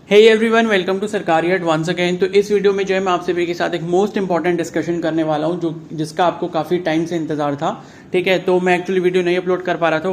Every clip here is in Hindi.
हे एवरीवन, वेलकम टू सरकारी हट वंस अगेन। तो इस वीडियो में जो है मैं आप सभी के साथ एक मोस्ट इंपॉर्टेंट डिस्कशन करने वाला हूं जिसका आपको काफ़ी टाइम से इंतजार था। ठीक है, तो मैं एक्चुअली वीडियो नहीं अपलोड कर पा रहा था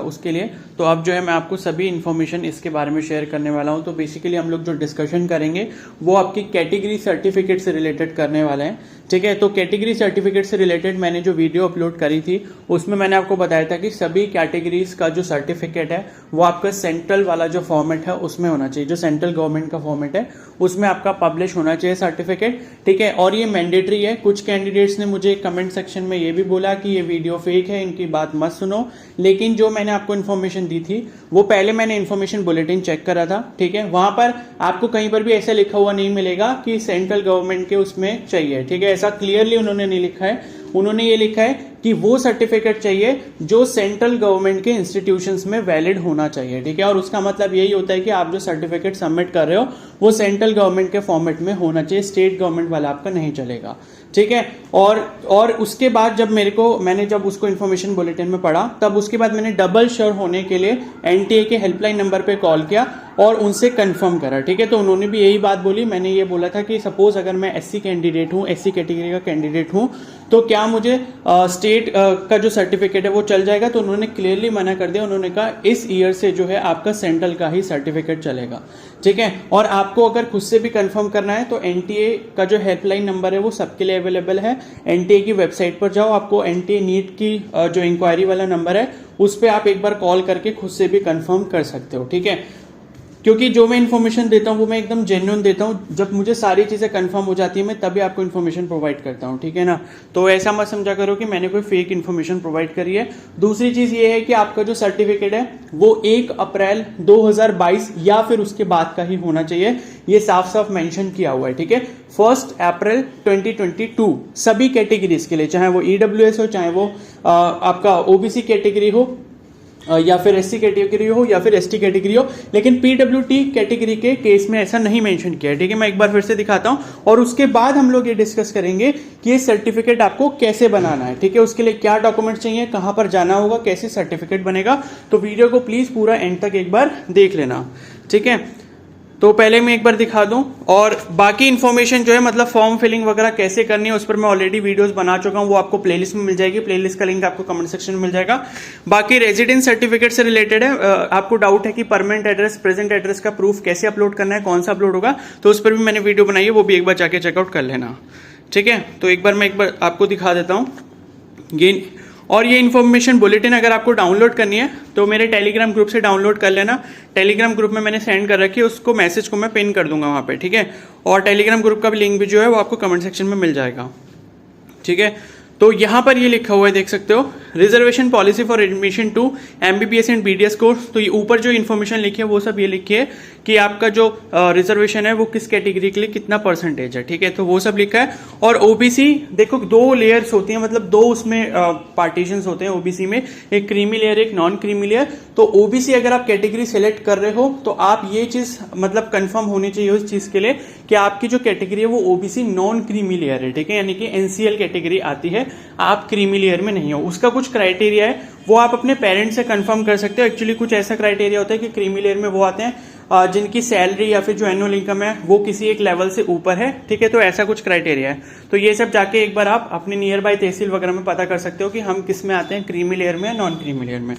उसके लिए। तो अब जो है मैं आपको सभी इन्फॉर्मेशन इसके बारे में शेयर करने वाला हूं। तो बेसिकली हम लोग जो डिस्कशन करेंगे वो आपकी कैटेगरी सर्टिफिकेट से रिलेटेड करने वाले हैं। ठीक है, तो कैटेगरी सर्टिफिकेट से रिलेटेड मैंने जो वीडियो अपलोड करी थी उसमें मैंने आपको बताया था कि सभी कैटेगरीज का जो सर्टिफिकेट है वो आपका सेंट्रल वाला जो फॉर्मेट है उसमें होना चाहिए, जो सेंट्रल गवर्नमेंट का फॉर्मेट है उसमें आपका पब्लिश होना चाहिए सर्टिफिकेट। ठीक है, और ये मैंडेटरी है। कुछ कैंडिडेट्स ने मुझे कमेंट सेक्शन में ये भी बोला कि ये वीडियो फेक है, इनकी बात मत सुनो। लेकिन जो मैंने आपको इन्फॉर्मेशन दी थी वो पहले मैंने इन्फॉर्मेशन बुलेटिन चेक करा था। ठीक है, वहां पर आपको कहीं पर भी ऐसा लिखा हुआ नहीं मिलेगा कि सेंट्रल गवर्नमेंट के उसमें चाहिए। ठीक है, ऐसा क्लियरली उन्होंने नहीं लिखा है। उन्होंने ये लिखा है कि वो सर्टिफिकेट चाहिए जो सेंट्रल गवर्नमेंट के इंस्टीट्यूशंस में वैलिड होना चाहिए। ठीक है, और उसका मतलब यही होता है कि आप जो सर्टिफिकेट सबमिट कर रहे हो वो सेंट्रल गवर्नमेंट के फॉर्मेट में होना चाहिए, स्टेट गवर्नमेंट वाला आपका नहीं चलेगा। ठीक है, और उसके बाद जब मैंने जब उसको इन्फॉर्मेशन बुलेटिन में पढ़ा तब उसके बाद मैंने डबल श्योर होने के लिए एनटीए के हेल्पलाइन नंबर पे कॉल किया और उनसे कंफर्म करा। ठीक है, तो उन्होंने भी यही बात बोली। मैंने ये बोला था कि सपोज अगर मैं एससी कैंडिडेट हूँ, एससी कैटेगरी का कैंडिडेट हूँ, तो क्या मुझे स्टेट का जो सर्टिफिकेट है वो चल जाएगा? तो उन्होंने क्लियरली मना कर दिया। उन्होंने कहा इस ईयर से जो है आपका सेंट्रल का ही सर्टिफिकेट चलेगा। ठीक है, और आपको अगर खुद से भी कंफर्म करना है तो एनटीए का जो हेल्पलाइन नंबर है वो सबके लिए अवेलेबल है। एनटीए की वेबसाइट पर जाओ, आपको एनटीए नीट की जो इंक्वायरी वाला नंबर है उस पर आप एक बार कॉल करके खुद से भी कंफर्म कर सकते हो। ठीक है, क्योंकि जो मैं इन्फॉर्मेशन देता हूं वो मैं एकदम जेन्युइन देता हूं। जब मुझे सारी चीजें कंफर्म हो जाती है मैं तभी आपको इन्फॉर्मेशन प्रोवाइड करता हूं। ठीक है ना, तो ऐसा मत समझा करो कि मैंने कोई फेक इन्फॉर्मेशन प्रोवाइड करी है। दूसरी चीज ये है कि आपका जो सर्टिफिकेट है वो 1 अप्रैल 2022 या फिर उसके बाद का ही होना चाहिए। ये साफ साफ मेंशन किया हुआ है। ठीक है, 1 अप्रैल 2022 सभी कैटेगरीज के लिए, चाहे वो ईडब्ल्यूएस हो, चाहे वो आपका ओबीसी कैटेगरी हो या फिर एससी कैटेगरी हो या फिर एसटी कैटेगरी हो। लेकिन पीडब्ल्यूटी कैटेगरी के केस में ऐसा नहीं मेंशन किया है। ठीक है, मैं एक बार फिर से दिखाता हूं और उसके बाद हम लोग ये डिस्कस करेंगे कि ये सर्टिफिकेट आपको कैसे बनाना है। ठीक है, उसके लिए क्या डॉक्यूमेंट चाहिए, कहां पर जाना होगा, कैसे सर्टिफिकेट बनेगा। तो वीडियो को प्लीज पूरा एंड तक एक बार देख लेना। ठीक है, तो पहले मैं एक बार दिखा दूं और बाकी इन्फॉर्मेशन जो है मतलब फॉर्म फिलिंग वगैरह कैसे करनी है उस पर मैं ऑलरेडी वीडियोस बना चुका हूं। वो आपको प्लेलिस्ट में मिल जाएगी, प्लेलिस्ट का लिंक आपको कमेंट सेक्शन में मिल जाएगा। बाकी रेजिडेंस सर्टिफिकेट से रिलेटेड है, आपको डाउट है कि परमानेंट एड्रेस, प्रेजेंट एड्रेस का प्रूफ कैसे अपलोड करना है, कौन सा अपलोड होगा, तो उस पर भी मैंने वीडियो बनाई है, वो भी एक बार जाके चेकआउट कर लेना। ठीक है, तो एक बार आपको दिखा देता हूँ ये। और ये इन्फॉर्मेशन बुलेटिन अगर आपको डाउनलोड करनी है तो मेरे टेलीग्राम ग्रुप से डाउनलोड कर लेना। टेलीग्राम ग्रुप में मैंने सेंड कर रखी है, उसको मैसेज को मैं पिन कर दूंगा वहां पे। ठीक है, और टेलीग्राम ग्रुप का भी लिंक भी जो है वो आपको कमेंट सेक्शन में मिल जाएगा। ठीक है, तो यहां पर ये लिखा हुआ है, देख सकते हो, reservation policy for admission to MBBS and BDS course. तो ये ऊपर जो इन्फॉर्मेशन लिखी है वो सब ये लिखी है कि आपका जो रिजर्वेशन है वो किस कैटेगरी के लिए कितना परसेंटेज है। ठीक है, तो वो सब लिखा है। और ओबीसी देखो 2 लेयर्स होती हैं, मतलब 2 उसमें पार्टीशंस होते हैं ओबीसी में, एक क्रीमी लेयर, एक नॉन क्रीमी लेयर। तो ओबीसी अगर आप कैटेगरी सेलेक्ट कर रहे हो तो आप ये चीज मतलब कंफर्म होनी चाहिए उस चीज के लिए कि आपकी जो कैटेगरी है वो ओबीसी नॉन क्रीमी लेयर है। ठीक है, यानी कि एनसीएल कैटेगरी आती है, आप क्रीमी लेयर में नहीं हो। उसका कुछ क्राइटेरिया है, वो आप अपने पेरेंट्स से कंफर्म कर सकते हो। एक्चुअली कुछ ऐसा क्राइटेरिया होता है कि क्रीमी लेयर में वो आते हैं जिनकी सैलरी या फिर जो एनुअल इनकम है वो किसी एक लेवल से ऊपर है। ठीक है, तो ऐसा कुछ क्राइटेरिया है। तो ये सब जाके एक बार आप अपने नियर बाय तहसील वगैरह में पता कर सकते हो कि हम किस में आते हैं, क्रीमी लेयर में या नॉन क्रीमी लेयर में।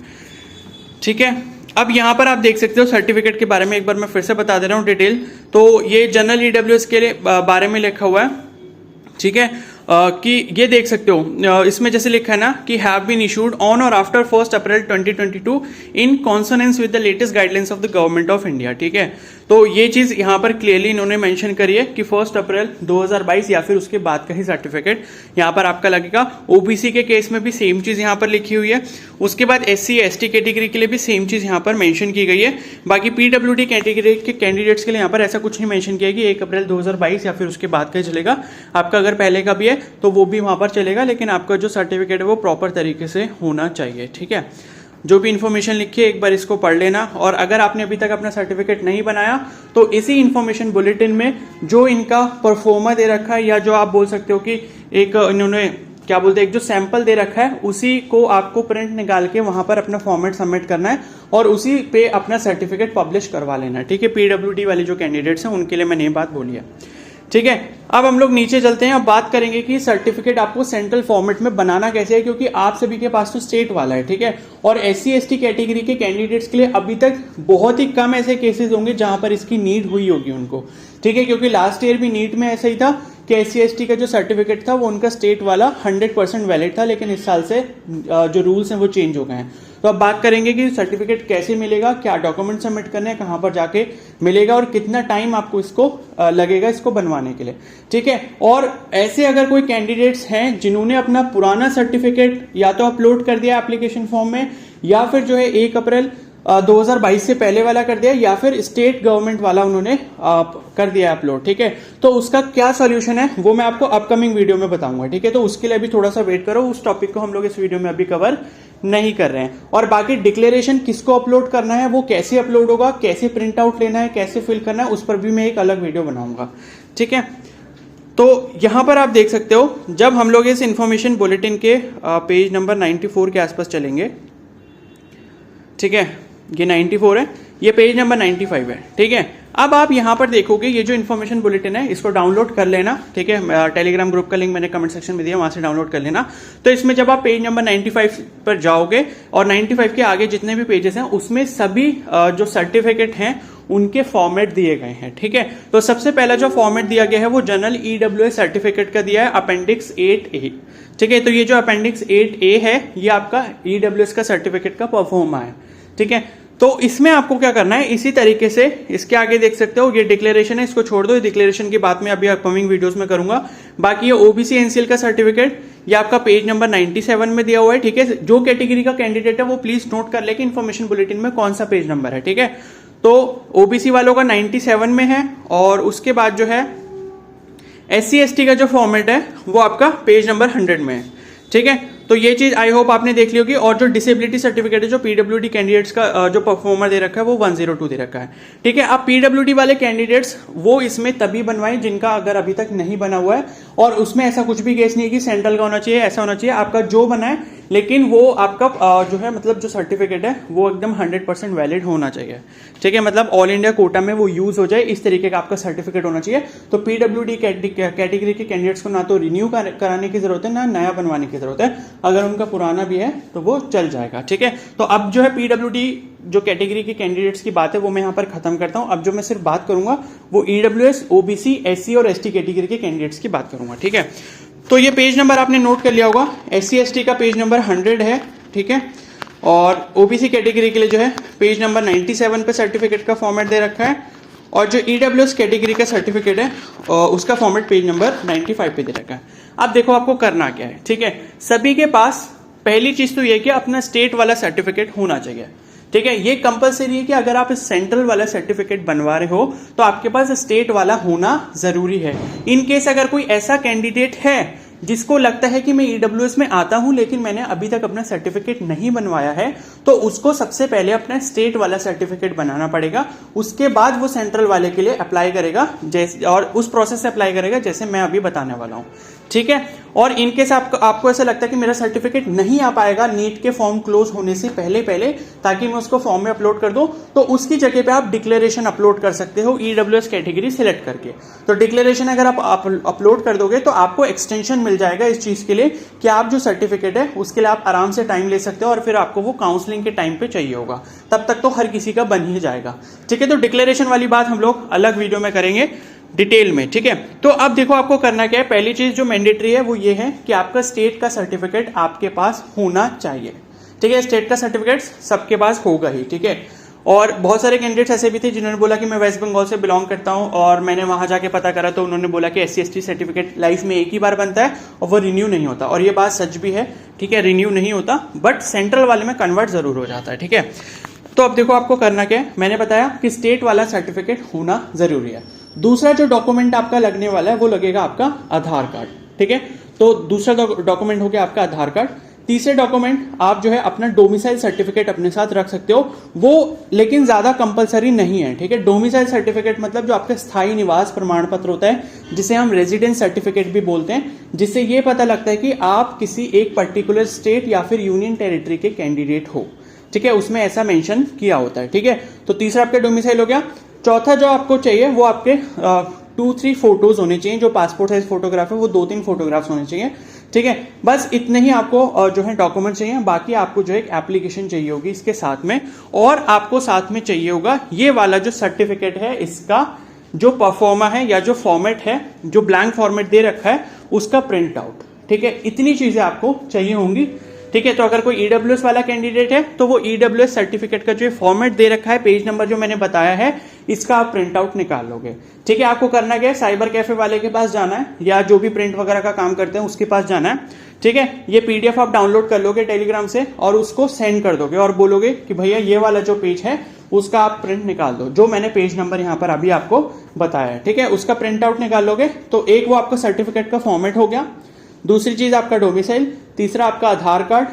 ठीक है, अब यहाँ पर आप देख सकते हो सर्टिफिकेट के बारे में एक बार मैं फिर से बता दे रहा हूँ डिटेल। तो ये जनरल ईडब्ल्यूएस के लिए बारे में लिखा हुआ है। ठीक है, कि ये देख सकते हो इसमें जैसे लिखा है ना कि हैव बीन इशूड ऑन और after 1 April 2022 in consonance with the latest guidelines of the government of India. ठीक है, तो ये चीज यहां पर क्लियरली इन्होंने मेंशन करी है कि 1 अप्रैल 2022 या फिर उसके बाद का ही सर्टिफिकेट यहां पर आपका लगेगा। ओबीसी के केस में भी सेम चीज यहां पर लिखी हुई है। उसके बाद एससी एसटी कैटेगरी के लिए भी सेम चीज यहां पर मेंशन की गई है। बाकी पीडब्ल्यूडी कैटेगरी के कैंडिडेट्स के लिए यहां पर ऐसा कुछ नहीं मेंशन किया कि 1 अप्रैल 2022 या फिर उसके बाद का ही चलेगा। आपका अगर पहले का भी है तो वो भी वहां पर चलेगा, लेकिन आपका जो सर्टिफिकेट है वो प्रॉपर तरीके से होना चाहिए। ठीक है, जो भी इन्फॉर्मेशन लिखी है एक बार इसको पढ़ लेना। और अगर आपने अभी तक अपना सर्टिफिकेट नहीं बनाया तो इसी इन्फॉर्मेशन बुलेटिन में जो इनका परफॉर्मा दे रखा है, या जो आप बोल सकते हो कि एक इन्होंने क्या बोलते हैं, एक जो सैंपल दे रखा है उसी को आपको प्रिंट निकाल के वहां पर अपना फॉर्मेट सबमिट करना है और उसी पे अपना सर्टिफिकेट पब्लिश करवा लेना है। ठीक है, पीडब्ल्यूडी वाले जो कैंडिडेट्स हैं उनके लिए मैंने ये बात बोली है। ठीक है, अब हम लोग नीचे चलते हैं, अब बात करेंगे कि सर्टिफिकेट आपको सेंट्रल फॉर्मेट में बनाना कैसे है, क्योंकि आप सभी के पास तो स्टेट वाला है। ठीक है, और SC/ST कैटेगरी के कैंडिडेट्स के लिए अभी तक बहुत ही कम ऐसे केसेस होंगे जहां पर इसकी नीड हुई होगी उनको। ठीक है, क्योंकि लास्ट ईयर भी नीट में ऐसा ही था कि SC/ST का जो सर्टिफिकेट था वो उनका स्टेट वाला 100% वैलिड था, लेकिन इस साल से जो रूल्स हैं वो चेंज हो गए हैं। तो अब बात करेंगे कि सर्टिफिकेट कैसे मिलेगा, क्या डॉक्यूमेंट सबमिट करने हैं, कहां पर जाके मिलेगा और कितना टाइम आपको इसको लगेगा इसको बनवाने के लिए। ठीक है, और ऐसे अगर कोई कैंडिडेट्स हैं जिन्होंने अपना पुराना सर्टिफिकेट या तो अपलोड कर दिया एप्लीकेशन फॉर्म में, या फिर जो है 1 अप्रैल 2022 से पहले वाला कर दिया, या फिर स्टेट गवर्नमेंट वाला उन्होंने कर दिया अपलोड। ठीक है, तो उसका क्या सॉल्यूशन है वो मैं आपको अपकमिंग वीडियो में बताऊंगा। ठीक है, तो उसके लिए अभी थोड़ा सा वेट करो, उस टॉपिक को हम लोग इस वीडियो में अभी कवर नहीं कर रहे हैं। और बाकी डिक्लेरेशन किसको अपलोड करना है, वो कैसे अपलोड होगा, कैसे प्रिंट आउट लेना है, कैसे फिल करना है, उस पर भी मैं एक अलग वीडियो बनाऊंगा। ठीक है, तो यहां पर आप देख सकते हो, जब हम लोग इस इंफॉर्मेशन बुलेटिन के पेज नंबर 94 के आसपास चलेंगे, ठीक है, ये 94 है, ये पेज नंबर 95 है। ठीक है, अब आप यहां पर देखोगे ये जो इन्फॉर्मेशन बुलेटिन है इसको डाउनलोड कर लेना। ठीक है, टेलीग्राम ग्रुप का लिंक मैंने कमेंट सेक्शन में दिया, वहां से डाउनलोड कर लेना। तो इसमें जब आप पेज नंबर 95 पर जाओगे और 95 के आगे जितने भी पेजेस हैं उसमें सभी जो सर्टिफिकेट हैं उनके फॉर्मेट दिए गए हैं। ठीक है, तो सबसे पहला जो फॉर्मेट दिया गया है वो जनरल EWS सर्टिफिकेट का दिया है, अपेंडिक्स 8A। ठीक है, तो ये जो अपेंडिक्स 8A है ये आपका EWS का सर्टिफिकेट का परफॉर्मा है। ठीक है, तो इसमें आपको क्या करना है, इसी तरीके से इसके आगे देख सकते हो ये डिक्लेरेशन है, इसको छोड़ दो, ये डिक्लेरेशन की बात मैं अभी अपकमिंग वीडियोस में करूंगा। बाकी ये OBC NCL का सर्टिफिकेट ये आपका पेज नंबर 97 में दिया हुआ है। ठीक है, जो कैटेगरी का कैंडिडेट है वो प्लीज नोट कर ले कि इन्फॉर्मेशन बुलेटिन में कौन सा पेज नंबर है। ठीक है, तो OBC वालों का 97 में है, और उसके बाद जो है SC/ST का जो फॉर्मेट है वो आपका पेज नंबर 100 में है। ठीक है, तो ये चीज आई होप आपने देख ली होगी। और जो डिसेबिलिटी सर्टिफिकेट है जो PWD कैंडिडेट्स का जो परफॉर्मर दे रखा है वो 102 दे रखा है। ठीक है, अब PWD वाले कैंडिडेट्स वो इसमें तभी बनवाएं जिनका अगर अभी तक नहीं बना हुआ है, और उसमें ऐसा कुछ भी केस नहीं है कि सेंट्रल का होना चाहिए, ऐसा होना चाहिए आपका जो बना है, लेकिन वो आपका जो है मतलब जो सर्टिफिकेट है वो एकदम 100% वैलिड होना चाहिए। ठीक है, मतलब ऑल इंडिया कोटा में वो यूज हो जाए, इस तरीके का आपका सर्टिफिकेट होना चाहिए। तो PWD कैटेगरी के कैंडिडेट्स को ना तो रिन्यू कराने की जरूरत है ना नया बनवाने की जरूरत है, अगर उनका पुराना भी है तो वो चल जाएगा। ठीक है, तो अब जो है PWD जो कैटेगरी के कैंडिडेट्स की बात है वो मैं यहां पर खत्म करता हूं। अब जो मैं सिर्फ बात करूंगा वो EWS, OBC, SC और ST कैटेगरी के कैंडिडेट्स की बात करूंगा। ठीक है, तो ये पेज नंबर आपने नोट कर लिया होगा, SC/ST का पेज नंबर 100 है। ठीक है, और OBC कैटेगरी के लिए जो है पेज नंबर 97 पे सर्टिफिकेट का फॉर्मेट दे रखा है, और जो EWS कैटेगरी का सर्टिफिकेट है उसका फॉर्मेट पेज नंबर 95 पे दे रखा है। अब देखो आपको करना क्या है। ठीक है, सभी के पास पहली चीज तो ये कि अपना स्टेट वाला सर्टिफिकेट होना चाहिए। ठीक है, ये कंपलसरी है कि अगर आप सेंट्रल वाला सर्टिफिकेट बनवा रहे हो तो आपके पास स्टेट वाला होना जरूरी है। इन केस अगर कोई ऐसा कैंडिडेट है जिसको लगता है कि मैं EWS में आता हूं लेकिन मैंने अभी तक अपना सर्टिफिकेट नहीं बनवाया है, तो उसको सबसे पहले अपना स्टेट वाला सर्टिफिकेट बनाना पड़ेगा, उसके बाद वो सेंट्रल वाले के लिए अप्लाई करेगा, जैसे और उस प्रोसेस से अप्लाई करेगा जैसे मैं अभी बताने वाला हूं। ठीक है, और इनकेस आपको ऐसा लगता है कि मेरा सर्टिफिकेट नहीं आ पाएगा नीट के फॉर्म क्लोज होने से पहले ताकि मैं उसको फॉर्म में अपलोड कर दूं, तो उसकी जगह पे आप डिक्लेरेशन अपलोड कर सकते हो EWS कैटेगरी सिलेक्ट करके। तो डिक्लेरेशन अगर आप अपलोड कर दोगे तो आपको एक्सटेंशन मिल जाएगा इस चीज के लिए कि आप जो सर्टिफिकेट है उसके लिए आप आराम से टाइम ले सकते हो, और फिर आपको वो काउंसलिंग के टाइम पे चाहिए होगा, तब तक तो हर किसी का बन ही जाएगा। ठीक है, तो डिक्लेरेशन वाली बात हम लोग अलग वीडियो में करेंगे डिटेल में। ठीक है, तो अब देखो आपको करना क्या है। पहली चीज जो मैंडेटरी है वो ये है कि आपका स्टेट का सर्टिफिकेट आपके पास होना चाहिए। ठीक है, स्टेट का सर्टिफिकेट सबके पास होगा ही। ठीक है, और बहुत सारे कैंडिडेट्स ऐसे भी थे जिन्होंने बोला कि मैं वेस्ट बंगाल से बिलोंग करता हूं, और मैंने वहां जाके पता करा तो उन्होंने बोला कि SC/ST सर्टिफिकेट लाइफ में एक ही बार बनता है और वो रिन्यू नहीं होता, और ये बात सच भी है। ठीक है, रिन्यू नहीं होता, बट सेंट्रल वाले में कन्वर्ट जरूर हो जाता है। ठीक है, तो अब देखो आपको करना क्या है। मैंने बताया कि स्टेट वाला सर्टिफिकेट होना जरूरी है। दूसरा जो डॉक्यूमेंट आपका लगने वाला है वो लगेगा आपका आधार कार्ड। ठीक है, तो दूसरा डॉक्यूमेंट हो गया आपका आधार कार्ड। तीसरे डॉक्यूमेंट आप जो है अपना डोमिसाइल सर्टिफिकेट अपने साथ रख सकते हो, वो लेकिन ज्यादा कंपलसरी नहीं है, ठीक है। डोमिसाइल सर्टिफिकेट मतलब जो आपका स्थायी निवास प्रमाण पत्र होता है, जिसे हम रेजिडेंस सर्टिफिकेट भी बोलते हैं, जिससे ये पता लगता है कि आप किसी एक पर्टिकुलर स्टेट या फिर यूनियन टेरिटरी के कैंडिडेट हो, ठीक है। उसमें ऐसा मेंशन किया होता है, ठीक है। तो तीसरा आपका डोमिसाइल हो गया। चौथा जो आपको चाहिए वो आपके 2-3 फोटोज होने चाहिए। जो पासपोर्ट साइज फोटोग्राफ है वो 2-3 फोटोग्राफ्स होने चाहिए, ठीक है। बस इतने ही आपको जो है डॉक्यूमेंट चाहिए। बाकी आपको जो एक एप्लीकेशन चाहिए होगी इसके साथ में, और आपको साथ में चाहिए होगा ये वाला जो सर्टिफिकेट है, इसका जो परफॉर्मा है या जो फॉर्मेट है, जो ब्लैंक फॉर्मेट दे रखा है उसका प्रिंट आउट, ठीक है। इतनी चीजें आपको चाहिए होंगी, ठीक है। तो अगर कोई ईडब्ल्यूएस वाला कैंडिडेट है तो वो ईडब्ल्यूएस सर्टिफिकेट का जो फॉर्मेट दे रखा है, पेज नंबर जो मैंने बताया है, इसका आप प्रिंट आउट निकाल लोगे, ठीक है। आपको करना क्या है, साइबर कैफे वाले के पास जाना है या जो भी प्रिंट वगैरह का काम करते हैं उसके पास जाना है, ठीक है। ये पीडीएफ आप डाउनलोड कर लोगे टेलीग्राम से और उसको सेंड कर दोगे और बोलोगे कि भैया ये वाला जो पेज है उसका आप प्रिंट निकाल दो, जो मैंने पेज नंबर यहां पर अभी आपको बताया है, ठीक है। उसका प्रिंट आउट निकाल लोगे तो एक वो आपका सर्टिफिकेट का फॉर्मेट हो गया, दूसरी चीज आपका डोमिसाइल, तीसरा आपका आधार कार्ड,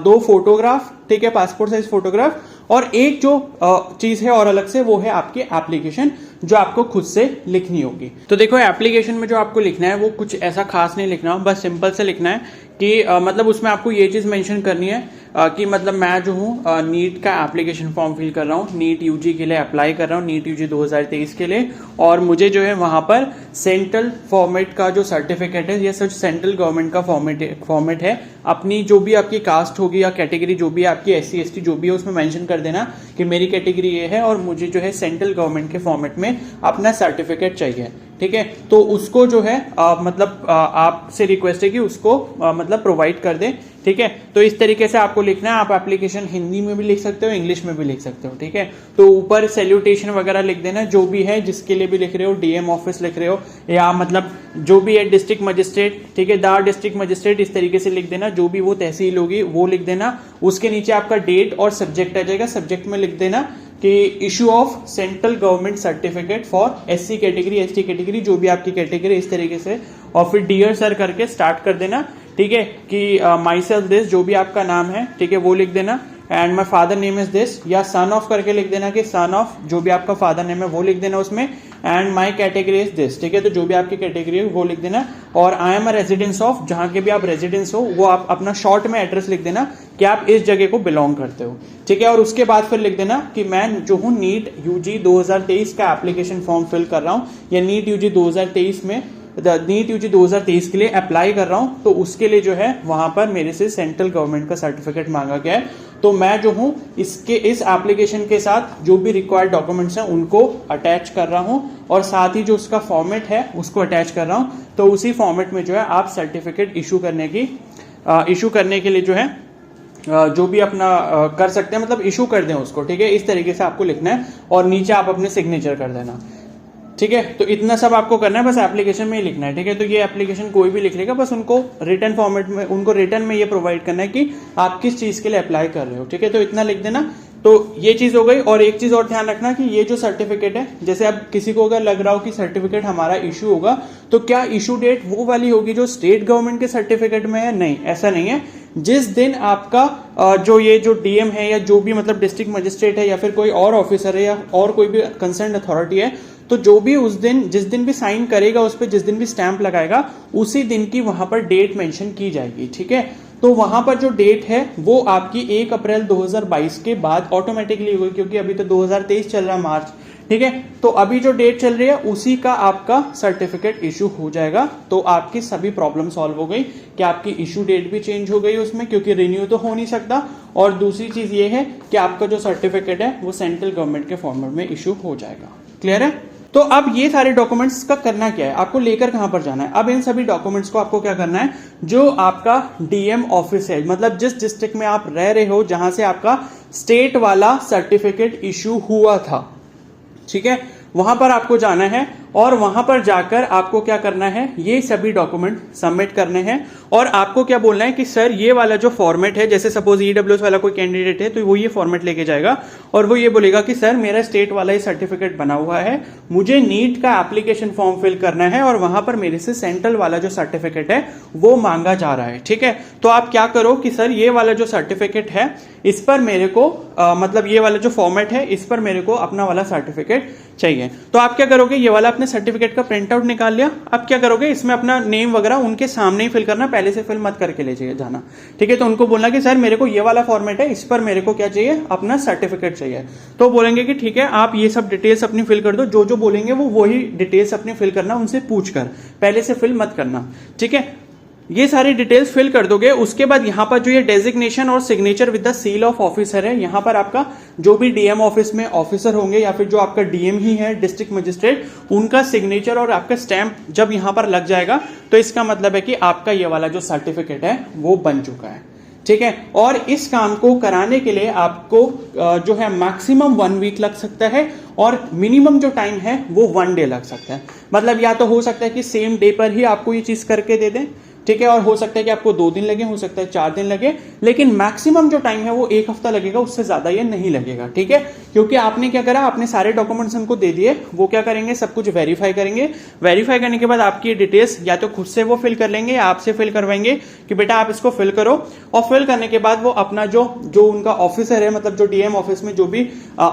2 फोटोग्राफ, ठीक है, पासपोर्ट साइज फोटोग्राफ, और एक जो चीज है और अलग से वो है आपकी एप्लीकेशन जो आपको खुद से लिखनी होगी। तो देखो एप्लीकेशन में जो आपको लिखना है वो कुछ ऐसा खास नहीं लिखना, बस सिंपल से लिखना है कि मतलब उसमें आपको ये चीज मेंशन करनी है कि मतलब मैं जो हूँ नीट का एप्लीकेशन फॉर्म फिल कर रहा हूँ, नीट यूजी के लिए अप्लाई कर रहा हूँ, नीट यूजी 2023 के लिए, और मुझे जो है वहां पर सेंट्रल फॉर्मेट का जो सर्टिफिकेट है, ये सच सेंट्रल गवर्नमेंट का फॉर्मेट है। अपनी जो भी आपकी कास्ट होगी या कैटेगरी जो भी आपकी SC ST जो भी है उसमें मेंशन कर देना कि मेरी कैटेगरी ये है और मुझे जो है सेंट्रल गवर्नमेंट के फॉर्मेट में अपना सर्टिफिकेट चाहिए, ठीक है। तो उसको जो है मतलब आपसे रिक्वेस्ट है कि उसको मतलब प्रोवाइड कर दें, ठीक है। तो इस तरीके से आपको लिखना है। आप एप्लीकेशन हिंदी में भी लिख सकते हो, इंग्लिश में भी लिख सकते हो, ठीक है। तो ऊपर सैल्यूटेशन वगैरह लिख देना जो भी है, जिसके लिए भी लिख रहे हो, DM ऑफिस लिख रहे हो या मतलब जो भी है डिस्ट्रिक्ट मजिस्ट्रेट, ठीक है, द डिस्ट्रिक्ट मजिस्ट्रेट, इस तरीके से लिख देना। जो भी वो तहसील होगी वो लिख देना। उसके नीचे आपका डेट और सब्जेक्ट आ जाएगा। सब्जेक्ट में लिख देना कि issue of central government certificate for SC category, ST category, जो भी आपकी कैटेगरी, इस तरीके से, और फिर डियर सर करके स्टार्ट कर देना, ठीक है। कि माई सेल्फ दिस, जो भी आपका नाम है, ठीक है, वो लिख देना। And my father name is this, या सन ऑफ करके लिख देना कि सन ऑफ, जो भी आपका फादर नेम है वो लिख देना उसमें। And my category is this, ठीक है, तो जो भी आपकी कैटेगरी है वो लिख देना। और I am a residence of, जहां के भी आप रेजिडेंस हो वो आप अपना शॉर्ट में एड्रेस लिख देना कि आप इस जगह को बिलोंग करते हो, ठीक है। और उसके बाद फिर लिख देना कि मैं जो हूँ नीट यूजी 2023 का एप्लीकेशन फॉर्म फिल कर रहा हूँ, या नीट यूजी 2023 में नीट यूजी 2023 के लिए अप्लाई कर रहा हूं, तो उसके लिए जो है वहां पर मेरे से सेंट्रल गवर्नमेंट का सर्टिफिकेट मांगा गया है। तो मैं जो हूं इस एप्लीकेशन के साथ जो भी रिक्वायर्ड डॉक्यूमेंट्स हैं उनको अटैच कर रहा हूं, और साथ ही जो उसका फॉर्मेट है उसको अटैच कर रहा हूं। तो उसी फॉर्मेट में जो है आप सर्टिफिकेट इशू करने के लिए जो है जो भी अपना कर सकते हैं, मतलब इशू कर दें उसको, ठीक है। इस तरीके से आपको लिखना है और नीचे आप अपने सिग्नेचर कर देना, ठीक है। तो इतना सब आपको करना है, बस एप्लीकेशन में ही लिखना है, ठीक है। तो ये एप्लीकेशन कोई भी लिख लेगा, बस उनको रिटर्न फॉर्मेट में, उनको रिटर्न में ये प्रोवाइड करना है कि आप किस चीज के लिए अप्लाई कर रहे हो, ठीक है। तो इतना लिख देना। तो ये चीज हो गई। और एक चीज और ध्यान रखना कि ये जो सर्टिफिकेट है, जैसे अब किसी को अगर लग रहा हो कि सर्टिफिकेट हमारा इशू होगा, तो क्या इशू डेट वो वाली होगी जो स्टेट गवर्नमेंट के सर्टिफिकेट में है? नहीं, ऐसा नहीं है। जिस दिन आपका जो DM है या जो भी मतलब डिस्ट्रिक्ट मजिस्ट्रेट है या फिर कोई और ऑफिसर है या और कोई भी कंसर्न अथॉरिटी है, तो जो भी उस दिन जिस दिन भी साइन करेगा उस पर, जिस दिन भी स्टैंप लगाएगा, उसी दिन की वहां पर डेट मेंशन की जाएगी, ठीक है। तो वहां पर जो डेट है वो आपकी 1 अप्रैल 2022 के बाद ऑटोमेटिकली होगी, क्योंकि अभी तो 2023 चल रहा है, मार्च, ठीक है। तो अभी जो डेट चल रही है उसी का आपका सर्टिफिकेट इशू हो जाएगा। तो आपकी सभी प्रॉब्लम सॉल्व हो गई कि आपकी इशू डेट भी चेंज हो गई उसमें, क्योंकि रिन्यू तो हो नहीं सकता। और दूसरी चीज ये है कि आपका जो सर्टिफिकेट है वो सेंट्रल गवर्नमेंट के फॉर्मेट में इशू हो जाएगा। क्लियर है? तो अब ये सारे डॉक्यूमेंट्स का करना क्या है, आपको लेकर कहां पर जाना है? अब इन सभी डॉक्यूमेंट्स को आपको क्या करना है, जो आपका DM ऑफिस है, मतलब जिस डिस्ट्रिक्ट में आप रह रहे हो, जहां से आपका स्टेट वाला सर्टिफिकेट इशू हुआ था, ठीक है, वहां पर आपको जाना है और वहां पर जाकर आपको क्या करना है, ये सभी डॉक्यूमेंट सबमिट करने हैं और आपको क्या बोलना है कि सर ये वाला जो फॉर्मेट है, जैसे सपोज ईडब्ल्यूएस वाला कोई कैंडिडेट है तो वो ये फॉर्मेट लेके जाएगा और वो ये बोलेगा कि सर मेरा स्टेट वाला ही सर्टिफिकेट बना हुआ है, मुझे नीट का एप्लीकेशन फॉर्म फिल करना है और वहां पर मेरे से सेंट्रल वाला जो सर्टिफिकेट है वो मांगा जा रहा है। ठीक है, तो आप क्या करो कि सर ये वाला जो सर्टिफिकेट है इस पर मेरे को मतलब ये वाला जो फॉर्मेट है इस पर मेरे को अपना वाला सर्टिफिकेट चाहिए। तो आप क्या करोगे, ये वाला अपने सर्टिफिकेट का प्रिंट आउट निकाल लिया, आप क्या करोगे इसमें अपना नेम वगैरह उनके सामने ही फिल करना, पहले से फिल मत करके ले जाना। ठीक है, तो उनको बोलना कि सर मेरे को ये वाला फॉर्मेट है, इस पर मेरे को क्या चाहिए, अपना सर्टिफिकेट चाहिए। तो बोलेंगे कि ठीक है आप ये सब डिटेल्स अपनी फिल कर दो, जो जो बोलेंगे वो वही डिटेल्स अपनी फिल करना, उनसे पूछ कर, पहले से फिल मत करना। ठीक है, ये सारी डिटेल्स फिल कर दोगे। उसके बाद यहां पर जो ये डेजिग्नेशन और signature with the seal of officer है, यहां पर आपका जो भी डीएम ऑफिस में ऑफिसर होंगे या फिर जो आपका डीएम ही है डिस्ट्रिक्ट मजिस्ट्रेट, उनका सिग्नेचर और आपका स्टैंप जब यहां पर लग जाएगा तो इसका मतलब है कि आपका ये वाला जो सर्टिफिकेट है वो बन चुका है। ठीक है, और इस काम को कराने के लिए आपको जो है मैक्सिमम 1 वीक लग सकता है और मिनिमम जो टाइम है वो 1 डे लग सकता है। मतलब या तो हो सकता है कि सेम डे पर ही आपको ये चीज करके दे दें, ठीक है, और हो सकता है कि आपको 2 दिन लगे, हो सकता है 4 दिन लगे, लेकिन मैक्सिमम जो टाइम है वो 1 हफ्ता लगेगा, उससे ज्यादा ये नहीं लगेगा। ठीक है, क्योंकि आपने क्या करा, आपने सारे डॉक्यूमेंट्स उनको दे दिए, वो क्या करेंगे, सब कुछ वेरीफाई करेंगे। वेरीफाई करने के बाद आपकी डिटेल्स या तो खुद से वो फिल कर लेंगे या आपसे फिल करवाएंगे कि बेटा आप इसको फिल करो, और फिल करने के बाद वो अपना जो उनका ऑफिसर है, मतलब जो डीएम ऑफिस में जो भी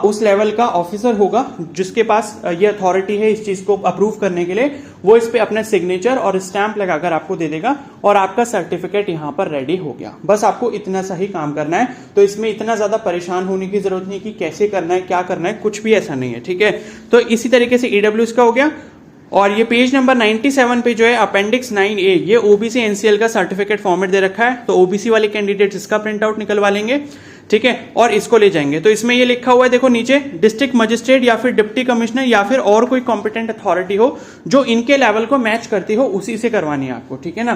उस लेवल का ऑफिसर होगा जिसके पास ये अथॉरिटी है इस चीज को अप्रूव करने के लिए, वो इस पे अपना सिग्नेचर और स्टैंप लगाकर आपको दे देगा और आपका सर्टिफिकेट यहां पर रेडी हो गया। बस आपको इतना सा ही काम करना है, तो इसमें इतना ज्यादा परेशान होने की जरूरत नहीं कि कैसे करना है, क्या करना है, कुछ भी ऐसा नहीं है। ठीक है, तो इसी तरीके से ईडब्ल्यूएस का हो गया। और ये पेज नंबर 97 पे जो है अपेंडिक्स 9A, ये ओबीसी एनसीएल का सर्टिफिकेट फॉर्मेट दे रखा है, तो ओबीसी वाले कैंडिडेट इसका प्रिंट आउट निकलवा लेंगे। ठीक है, और इसको ले जाएंगे। तो इसमें ये लिखा हुआ है, देखो नीचे, डिस्ट्रिक्ट मजिस्ट्रेट या फिर डिप्टी कमिश्नर या फिर और कोई कॉम्पिटेंट अथॉरिटी हो जो इनके लेवल को मैच करती हो, उसी से करवानी है आपको। ठीक है ना,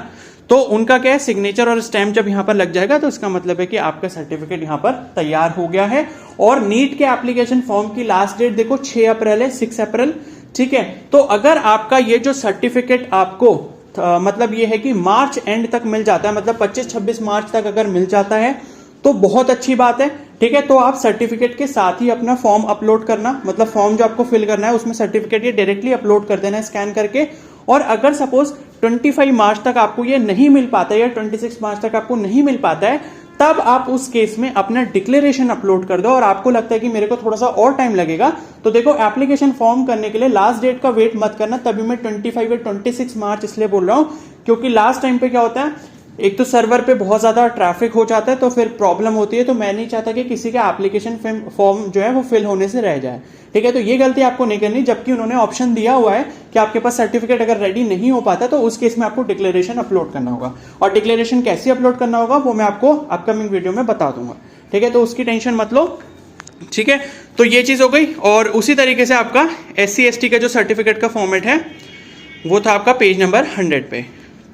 तो उनका क्या है, सिग्नेचर और स्टैम्प जब यहां पर लग जाएगा तो इसका मतलब है कि आपका सर्टिफिकेट यहां पर तैयार हो गया है। और नीट के एप्लीकेशन फॉर्म की लास्ट डेट देखो 6 अप्रैल है, 6 अप्रैल। ठीक है, तो अगर आपका ये जो सर्टिफिकेट आपको मतलब ये है कि मार्च एंड तक मिल जाता है, मतलब 25-26 मार्च तक अगर मिल जाता है तो बहुत अच्छी बात है। ठीक है, तो आप सर्टिफिकेट के साथ ही अपना फॉर्म अपलोड करना, मतलब फॉर्म जो आपको फिल करना है उसमें सर्टिफिकेट ये डायरेक्टली अपलोड कर देना है स्कैन करके। और अगर सपोज 25 मार्च तक आपको ये नहीं मिल पाता है या 26 मार्च तक आपको नहीं मिल पाता है, तब आप उस केस में अपना डिक्लेरेशन अपलोड कर दो। और आपको लगता है कि मेरे को थोड़ा सा और टाइम लगेगा, तो देखो एप्लीकेशन फॉर्म करने के लिए लास्ट डेट का वेट मत करना। तभी मैं 25 या 26 मार्च इसलिए बोल रहा हूं क्योंकि लास्ट टाइम पे क्या होता है, एक तो सर्वर पे बहुत ज्यादा ट्रैफिक हो जाता है तो फिर प्रॉब्लम होती है। तो मैं नहीं चाहता कि किसी का एप्लीकेशन फॉर्म जो है वो फिल होने से रह जाए। ठीक है, तो ये गलती आपको नहीं करनी, जबकि उन्होंने ऑप्शन दिया हुआ है कि आपके पास सर्टिफिकेट अगर रेडी नहीं हो पाता तो उस केस में आपको डिक्लेरेशन अपलोड करना होगा। और डिक्लेरेशन कैसे अपलोड करना होगा वो मैं आपको अपकमिंग वीडियो में बता दूंगा। ठीक है, तो उसकी टेंशन मत लो। ठीक है, तो ये चीज हो गई। और उसी तरीके से आपका SC/ST का जो सर्टिफिकेट का फॉर्मेट है वो था आपका पेज नंबर 100 पे।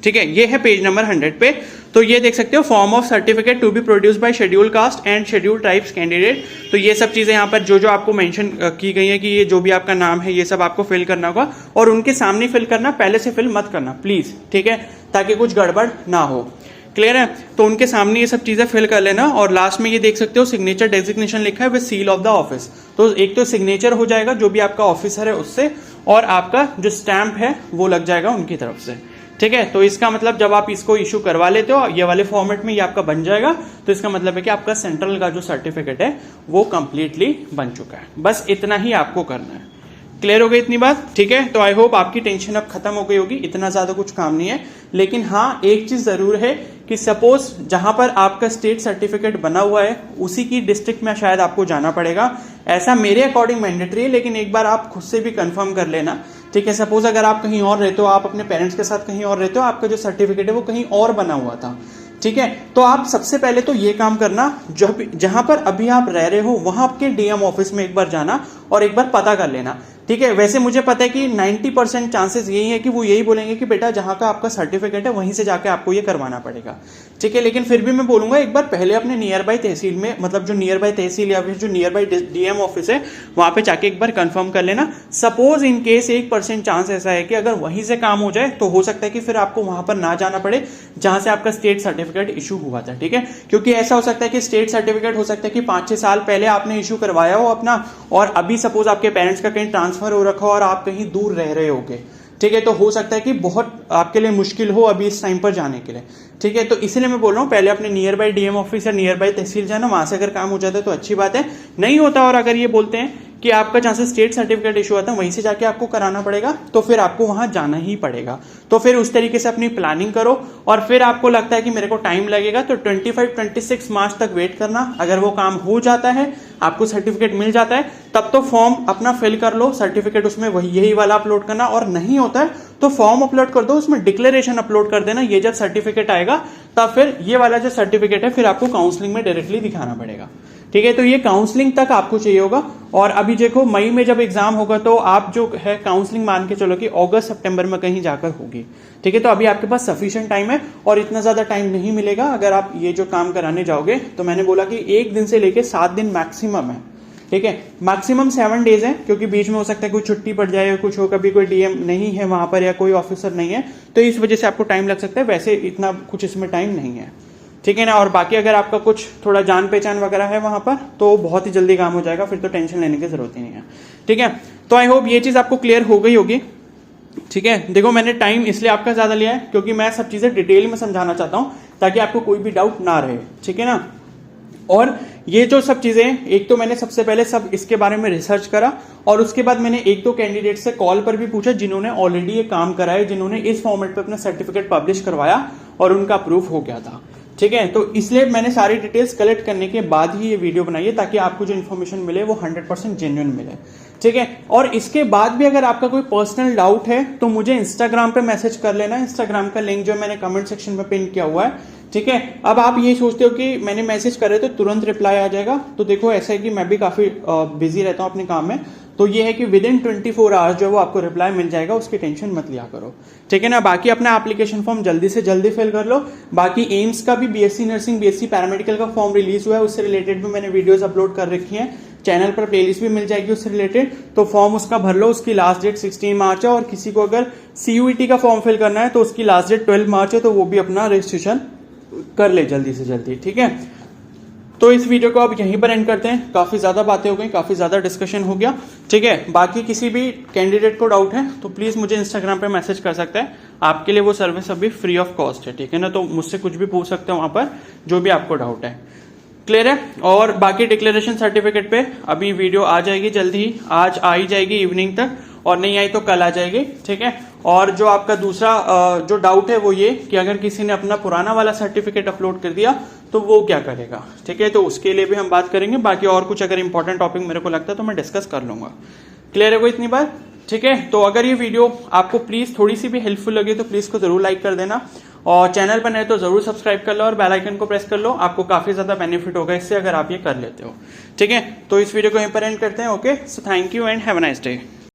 ठीक है, ये है पेज नंबर 100 पे। तो ये देख सकते हो, form of certificate to be produce by schedule caste and schedule tribes candidate. तो ये सब चीजें यहाँ पर जो आपको मेंशन की गई है कि ये जो भी आपका नाम है ये सब आपको फिल करना होगा और उनके सामने फिल करना, पहले से फिल मत करना प्लीज। ठीक है, ताकि कुछ गड़बड़ ना हो। क्लियर है, तो उनके सामने ये सब चीजें फिल कर लेना। और लास्ट में ये देख सकते हो सिग्नेचर डेजिग्नेशन लिखा है with seal of the office. तो एक तो सिग्नेचर हो जाएगा जो भी आपका ऑफिसर है उससे, और आपका जो स्टैंप है वो लग जाएगा उनकी तरफ से। ठीक है, तो इसका मतलब जब आप इसको इशू करवा लेते हो ये वाले फॉर्मेट में ये आपका बन जाएगा, तो इसका मतलब है कि आपका सेंट्रल का जो सर्टिफिकेट है वो कंप्लीटली बन चुका है। बस इतना ही आपको करना है। क्लियर हो गई इतनी बात? ठीक है, तो आई होप आपकी टेंशन अब खत्म हो गई होगी। इतना ज्यादा कुछ काम नहीं है, लेकिन हाँ एक चीज जरूर है कि सपोज जहां पर आपका स्टेट सर्टिफिकेट बना हुआ है उसी की डिस्ट्रिक्ट में शायद आपको जाना पड़ेगा। ऐसा मेरे अकॉर्डिंग मैंडेटरी है, लेकिन एक बार आप खुद से भी कंफर्म कर लेना। ठीक है, सपोज अगर आप कहीं और रहते हो, आप अपने पेरेंट्स के साथ कहीं और रहते हो, आपका जो सर्टिफिकेट है वो कहीं और बना हुआ था, ठीक है, तो आप सबसे पहले तो ये काम करना, जहां पर अभी आप रह रहे हो वहां आपके डीएम ऑफिस में एक बार जाना और एक बार पता कर लेना। ठीक है, वैसे मुझे पता है कि 90% चांसेस यही है कि वो यही बोलेंगे कि बेटा जहां का आपका सर्टिफिकेट है वहीं से जाके आपको ये करवाना पड़ेगा। ठीक है। लेकिन फिर भी मैं बोलूंगा एक बार पहले अपने नियर बाई तहसील में, मतलब जो नियर बाई तहसील या फिर जो नियर बाई डीएम ऑफिस है वहां पे जाके एक बार कंफर्म कर लेना। सपोज इन केस 1% चांस ऐसा है कि अगर वहीं से काम हो जाए तो हो सकता है कि फिर आपको वहां पर ना जाना पड़े जहां से आपका स्टेट सर्टिफिकेट इशू हुआ था। ठीक है, क्योंकि ऐसा हो सकता है कि स्टेट सर्टिफिकेट हो सकता है कि 5-6 साल पहले आपने इशू करवाया हो अपना, और अभी सपोज आपके पेरेंट्स का कहीं ट्रांसफर हो रखा हो और आप कहीं दूर रह रहे होगे। ठीक है, तो हो सकता है कि बहुत आपके लिए मुश्किल हो अभी इस टाइम पर जाने के लिए। ठीक है, तो इसलिए मैं बोल रहा हूँ पहले अपने नियर बाई डीएम ऑफिस या नियर बाई तहसील जाना, वहां से अगर काम हो जाता है तो अच्छी बात है। नहीं होता और अगर ये बोलते हैं कि आपका जहां से स्टेट सर्टिफिकेट इशू आता है वहीं से जाके आपको कराना पड़ेगा, तो फिर आपको वहां जाना ही पड़ेगा। तो फिर उस तरीके से अपनी प्लानिंग करो, और फिर आपको लगता है कि मेरे को टाइम लगेगा तो 25-26 मार्च तक वेट करना। अगर वो काम हो जाता है, आपको सर्टिफिकेट मिल जाता है, तब तो फॉर्म अपना फिल कर लो, सर्टिफिकेट उसमें वही यही वाला अपलोड करना, और नहीं होता है तो फॉर्म अपलोड कर दो, उसमें डिक्लेरेशन अपलोड कर देना। ये जब सर्टिफिकेट आएगा तब फिर ये वाला जो सर्टिफिकेट है फिर आपको काउंसलिंग में डायरेक्टली दिखाना पड़ेगा। ठीक है, तो ये काउंसलिंग तक आपको चाहिए होगा। और अभी देखो मई में जब एग्जाम होगा तो आप जो है काउंसलिंग मान के चलो कि अगस्त सितंबर में कहीं जाकर होगी। ठीक है, तो अभी आपके पास सफिशिएंट टाइम है और इतना ज्यादा टाइम नहीं मिलेगा अगर आप ये जो काम कराने जाओगे। तो मैंने बोला कि 1 दिन से लेके 7 दिन मैक्सिमम है। ठीक है, मैक्सिमम 7 डेज है, क्योंकि बीच में हो सकता है कोई छुट्टी पड़ जाए, कुछ हो, कभी कोई डीएम नहीं है वहां पर या कोई ऑफिसर नहीं है, तो इस वजह से आपको टाइम लग सकता है। वैसे इतना कुछ इसमें टाइम नहीं है। ठीक है ना, और बाकी अगर आपका कुछ थोड़ा जान पहचान वगैरह है वहां पर तो बहुत ही जल्दी काम हो जाएगा, फिर तो टेंशन लेने की जरूरत ही नहीं है। ठीक है, तो आई होप ये चीज आपको क्लियर हो गई होगी। ठीक है, देखो मैंने टाइम इसलिए आपका ज्यादा लिया है क्योंकि मैं सब चीजें डिटेल में समझाना चाहता हूं ताकि आपको कोई भी डाउट ना रहे। ठीक है ना, और ये जो सब चीजें, एक तो मैंने सबसे पहले सब इसके बारे में रिसर्च करा, और उसके बाद मैंने 1-2 कैंडिडेट से कॉल पर भी पूछा जिन्होंने ऑलरेडी ये काम करा है, जिन्होंने इस फॉर्मेट पे अपना सर्टिफिकेट पब्लिश करवाया और उनका प्रूफ हो गया था। ठीक है, तो इसलिए मैंने सारी डिटेल्स कलेक्ट करने के बाद ही ये वीडियो बनाई है ताकि आपको जो इन्फॉर्मेशन मिले वो 100% जेन्युइन मिले। ठीक है, और इसके बाद भी अगर आपका कोई पर्सनल डाउट है तो मुझे इंस्टाग्राम पे मैसेज कर लेना। इंस्टाग्राम का लिंक जो मैंने कमेंट सेक्शन में पिन किया हुआ है। ठीक है, अब आप ये सोचते हो कि मैंने मैसेज करे तो तुरंत रिप्लाई आ जाएगा, तो देखो ऐसा है कि मैं भी काफी बिजी रहता हूं अपने काम में, तो ये है कि विद इन 24 आवर्स जो वो आपको रिप्लाई मिल जाएगा, उसकी टेंशन मत लिया करो। ठीक है ना, बाकी अपना एप्लीकेशन फॉर्म जल्दी से जल्दी फिल कर लो। बाकी एम्स का भी बीएससी नर्सिंग, बीएससी पैरामेडिकल का फॉर्म रिलीज हुआ है, उससे रिलेटेड भी मैंने वीडियोस अपलोड कर रखी हैं, चैनल पर प्लेलिस्ट भी मिल जाएगी उससे रिलेटेड, तो फॉर्म उसका भर लो। उसकी लास्ट डेट 16 मार्च है, और किसी को अगर सीयूईटी का फॉर्म फिल करना है तो उसकी लास्ट डेट 12 मार्च है, तो वो भी अपना रजिस्ट्रेशन कर ले जल्दी से जल्दी। ठीक है, तो इस वीडियो को अब यहीं पर एंड करते हैं, काफी ज्यादा बातें हो गई, काफी ज्यादा डिस्कशन हो गया। ठीक है, बाकी किसी भी कैंडिडेट को डाउट है तो प्लीज मुझे इंस्टाग्राम पे मैसेज कर सकते हैं, आपके लिए वो सर्विस अभी फ्री ऑफ कॉस्ट है। ठीक है ना, तो मुझसे कुछ भी पूछ सकते हैं वहां पर जो भी आपको डाउट है। क्लियर है, और बाकी डिक्लेरेशन सर्टिफिकेट पे अभी वीडियो आ जाएगी जल्दी ही, आज आ ही जाएगी इवनिंग तक, और नहीं आई तो कल आ जाएगी। ठीक है, और जो आपका दूसरा जो डाउट है वो ये कि अगर किसी ने अपना पुराना वाला सर्टिफिकेट अपलोड कर दिया तो वो क्या करेगा। ठीक है, तो उसके लिए भी हम बात करेंगे। बाकी और कुछ अगर इंपॉर्टेंट टॉपिक मेरे को लगता है तो मैं डिस्कस कर लूंगा। क्लियर है वो इतनी बात। ठीक है, तो अगर ये वीडियो आपको प्लीज थोड़ी सी भी हेल्पफुल लगी तो प्लीज को जरूर लाइक कर देना, और चैनल पर नए तो जरूर सब्सक्राइब कर लो और बेल आइकन को प्रेस कर लो, आपको काफी ज्यादा बेनिफिट होगा इससे अगर आप ये कर लेते हो। ठीक है, तो इस वीडियो को यहीं पर एंड करते हैं। Okay, so thank you and have a nice day.